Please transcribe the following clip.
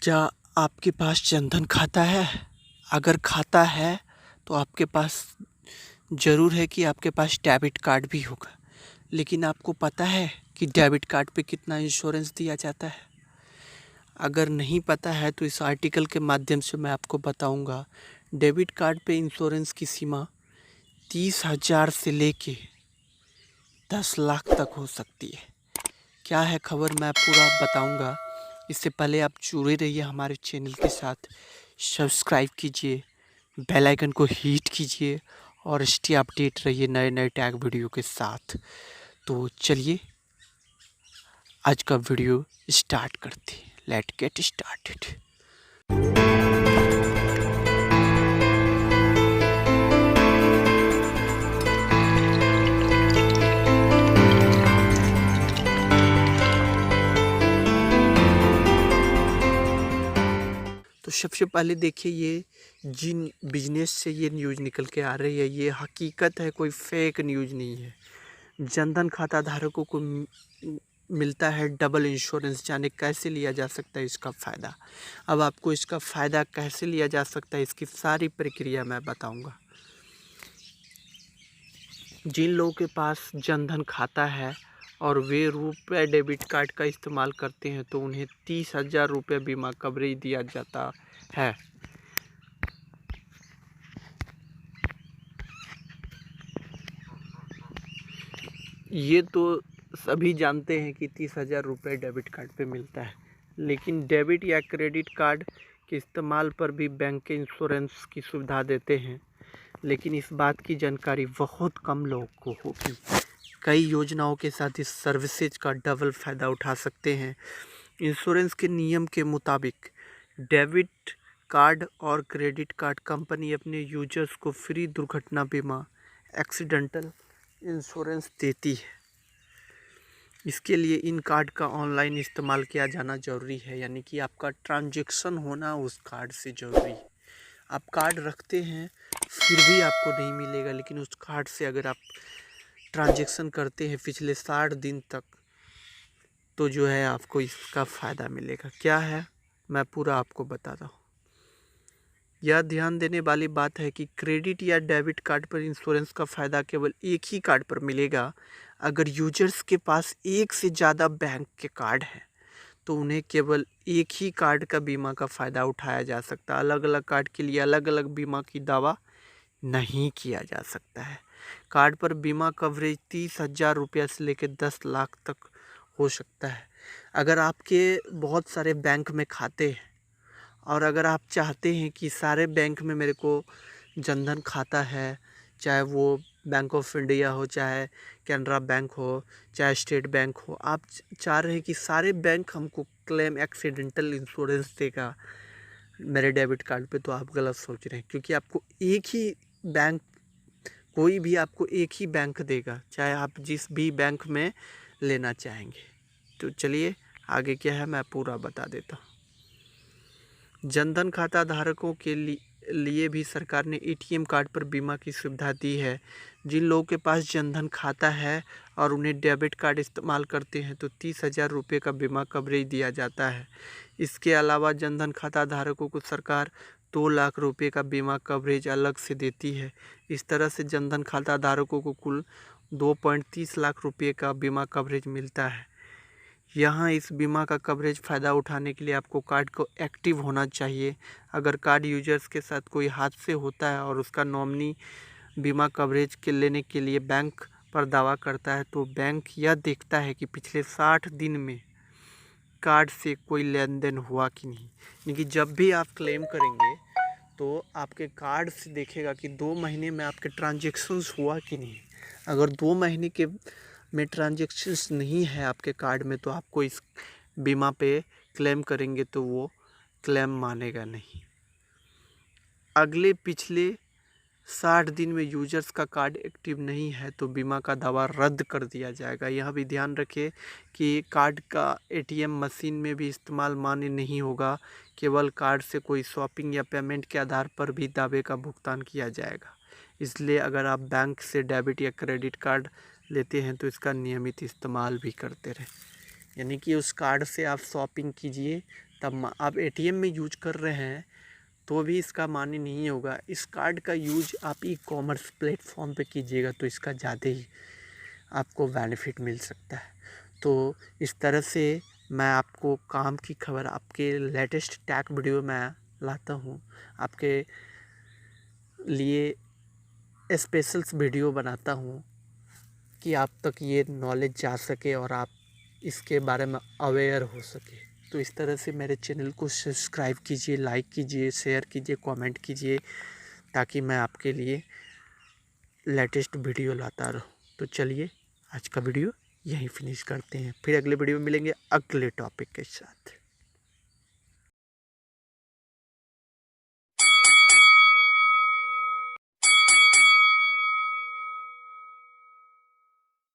क्या आपके पास जनधन खाता है? अगर खाता है तो आपके पास ज़रूर है कि आपके पास डेबिट कार्ड भी होगा। लेकिन आपको पता है कि डेबिट कार्ड पे कितना इंश्योरेंस दिया जाता है? अगर नहीं पता है तो इस आर्टिकल के माध्यम से मैं आपको बताऊंगा। डेबिट कार्ड पे इंश्योरेंस की सीमा 30,000 से लेके 10 लाख तक हो सकती है। क्या है खबर, मैं पूरा बताऊंगा। इससे पहले आप जुड़े रहिए हमारे चैनल के साथ, सब्सक्राइब कीजिए, बेल आइकन को हिट कीजिए और स्टे अपडेट रहिए नए नए टैग वीडियो के साथ। तो चलिए आज का वीडियो स्टार्ट करते हैं। Let get started. तो सबसे पहले देखिए, ये जिन बिजनेस से ये न्यूज़ निकल के आ रही है ये हकीकत है, कोई फेक न्यूज़ नहीं है। जनधन खाता धारकों को मिलता है डबल इंश्योरेंस। जाने कैसे लिया जा सकता है इसका फ़ायदा। अब आपको इसका फ़ायदा कैसे लिया जा सकता है इसकी सारी प्रक्रिया मैं बताऊंगा। जिन लोगों के पास जनधन खाता है और वे रुपये डेबिट कार्ड का इस्तेमाल करते हैं तो उन्हें 30,000 रुपये बीमा कवरेज दिया जाता है। ये तो सभी जानते हैं कि 30,000 रुपये डेबिट कार्ड पे मिलता है, लेकिन डेबिट या क्रेडिट कार्ड के इस्तेमाल पर भी बैंक के इंश्योरेंस की सुविधा देते हैं। लेकिन इस बात की जानकारी बहुत कम लोगों को होगी। कई योजनाओं के साथ इस सर्विसेज का डबल फ़ायदा उठा सकते हैं। इंश्योरेंस के नियम के मुताबिक डेबिट कार्ड और क्रेडिट कार्ड कंपनी अपने यूजर्स को फ्री दुर्घटना बीमा, एक्सीडेंटल इंश्योरेंस देती है। इसके लिए इन कार्ड का ऑनलाइन इस्तेमाल किया जाना ज़रूरी है, यानी कि आपका ट्रांजैक्शन होना उस कार्ड से ज़रूरी है। आप कार्ड रखते हैं फिर भी आपको नहीं मिलेगा, लेकिन उस कार्ड से अगर आप ट्रांजैक्शन करते हैं पिछले 60 दिन तक तो जो है आपको इसका फ़ायदा मिलेगा। क्या है मैं पूरा आपको बताता हूँ। यह ध्यान देने वाली बात है कि क्रेडिट या डेबिट कार्ड पर इंश्योरेंस का फ़ायदा केवल एक ही कार्ड पर मिलेगा। अगर यूजर्स के पास एक से ज़्यादा बैंक के कार्ड हैं तो उन्हें केवल एक ही कार्ड का बीमा का फ़ायदा उठाया जा सकता है। अलग अलग कार्ड के लिए अलग अलग बीमा की दावा नहीं किया जा सकता है। कार्ड पर बीमा कवरेज 30,000 रुपये से लेकर 10 लाख तक हो सकता है। अगर आपके बहुत सारे बैंक में खाते हैं और अगर आप चाहते हैं कि सारे बैंक में मेरे को जनधन खाता है, चाहे वो बैंक ऑफ इंडिया हो, चाहे कैनरा बैंक हो, चाहे स्टेट बैंक हो, आप चाह रहे हैं कि सारे बैंक हमको क्लेम एक्सीडेंटल इंश्योरेंस देगा मेरे डेबिट कार्ड पे, तो आप गलत सोच रहे हैं। क्योंकि आपको एक ही बैंक, कोई भी आपको एक ही बैंक देगा, चाहे आप जिस भी बैंक में लेना चाहेंगे। तो चलिए आगे क्या है मैं पूरा बता देता हूँ। जनधन खाता धारकों के लिए भी सरकार ने एटीएम कार्ड पर बीमा की सुविधा दी है। जिन लोगों के पास जनधन खाता है और उन्हें डेबिट कार्ड इस्तेमाल करते हैं तो 30,000 रुपये का बीमा कवरेज दिया जाता है। इसके अलावा जनधन खाता धारकों को सरकार 2 लाख रुपये का बीमा कवरेज अलग से देती है। इस तरह से जनधन खाता धारकों को कुल 2.30 लाख रुपये का बीमा कवरेज मिलता है। यहाँ इस बीमा का कवरेज फ़ायदा उठाने के लिए आपको कार्ड को एक्टिव होना चाहिए। अगर कार्ड यूजर्स के साथ कोई हादसे होता है और उसका नॉमिनी बीमा कवरेज के लेने के लिए बैंक पर दावा करता है तो बैंक यह देखता है कि पिछले 60 दिन में कार्ड से कोई लेन देन हुआ कि नहीं। यानी कि जब भी आप क्लेम करेंगे तो आपके कार्ड से देखेगा कि 2 महीने में आपके ट्रांजेक्शन्स हुआ कि नहीं। अगर 2 महीने के में ट्रांजेक्शन्स नहीं है आपके कार्ड में तो आपको इस बीमा पे क्लेम करेंगे तो वो क्लेम मानेगा नहीं। अगले पिछले 60 दिन में यूजर्स का कार्ड एक्टिव नहीं है तो बीमा का दावा रद्द कर दिया जाएगा। यह भी ध्यान रखें कि कार्ड का एटीएम मशीन में भी इस्तेमाल मान्य नहीं होगा। केवल कार्ड से कोई शॉपिंग या पेमेंट के आधार पर भी दावे का भुगतान किया जाएगा। इसलिए अगर आप बैंक से डेबिट या क्रेडिट कार्ड लेते हैं तो इसका नियमित इस्तेमाल भी करते रहें। यानी कि उस कार्ड से आप शॉपिंग कीजिए तब आप एटीएम में यूज कर रहे हैं तो भी इसका मान्य नहीं होगा। इस कार्ड का यूज आप ई कॉमर्स प्लेटफॉर्म पे कीजिएगा तो इसका ज़्यादा ही आपको बेनिफिट मिल सकता है। तो इस तरह से मैं आपको काम की खबर आपके लेटेस्ट टैग वीडियो में लाता हूँ, आपके लिए स्पेशल्स वीडियो बनाता हूँ कि आप तक ये नॉलेज जा सके और आप इसके बारे में अवेयर हो सके। तो इस तरह से मेरे चैनल को सब्सक्राइब कीजिए, लाइक कीजिए, शेयर कीजिए, कमेंट कीजिए, ताकि मैं आपके लिए लेटेस्ट वीडियो लाता रहूँ। तो चलिए आज का वीडियो यहीं फिनिश करते हैं, फिर अगले वीडियो में मिलेंगे अगले टॉपिक के साथ।